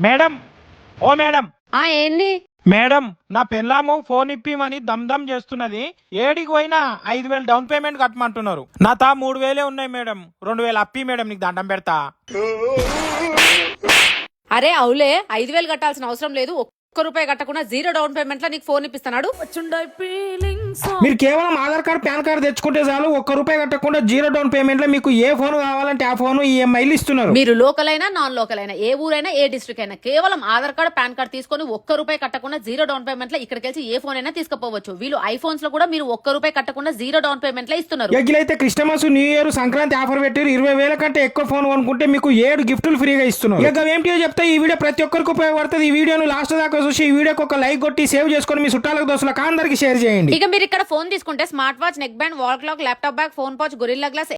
Madam, ఓ madam, ఏంది? Madam నా పెళ్ళాము phone ఇప్పిమని dum చేస్తున్నది. ఏడికి పోయినా 5,000 డౌన్ పేమెంట్ కట్టమంటున్నారు. నా తా 3,000 ఉన్నాయి మేడం. 2,000 అప్పి మేడం, నీకు దండం పెడతా. అరే అవులే, 5,000 కట్టాల్సిన అవసరం లేదు. ఒక్క రూపాయి కట్టకుండా 0 డౌన్ పేమెంట్ లో నీకు ఫోన్ ఇప్పిస్తున్నాడు. మీరు కేవలం ఆధార్ కార్డ్, పాన్ కార్డ్ తెచ్చుకుంటే చాలు. 1 రూపాయి కట్టకుండా 0 డౌన్ పేమెంట్ లో మీకు ఏ ఫోన్ కావాలంటే ఆ ఫోన్ ఈఎంఐలు ఇస్తున్నారు. మీరు లోకల్ అయినా నాన్ లోకల్ అయినా, ఏ ఊరైనా ఏ డిస్ట్రిక్ట్ అయినా, కేవలం ఆధార్ కార్డ్, పాన్ కార్డ్ తీసుకొని 1 రూపాయి కట్టకుండా 0 డౌన్ పేమెంట్ లో ఇక్కడికి వెళ్ళి ఏ ఫోన్ అయినా తీసుకుపోవచ్చు. వీళ్ళు ఐఫోన్స్ లో కూడా మీరు 1 రూపాయి కట్టకుండా 0 డౌన్ పేమెంట్ లో ఇస్తున్నారు. ఎగ్గిలైతే Christmas, New Year, Sankranti offer పెట్టి 20,000 కంటే ఎక్కువ ఫోన్ కొనుక్కుంటే మీకు 7 గిఫ్టులు ఫ్రీగా ఇస్తున్నారు. ఇక ఏంటో చెప్తే ఈ వీడియో ప్రతి ఒక్కరికి ఉపయోగపడుతుంది. ఈ వీడియోను లాస్ట్ దాకా చూసి ఈ వీడియోకి ఒక లైక్ కొట్టి సేవ్ చేసుకొని మీ చుట్టాలకు, దోస్తులకు అందరికి షేర్ చేయండి. ఇక మీరు ఇక్కడ ఫోన్ తీసుకుంటే smart watch, neck band, wall clock, laptop bag, phone pouch, gorilla glass,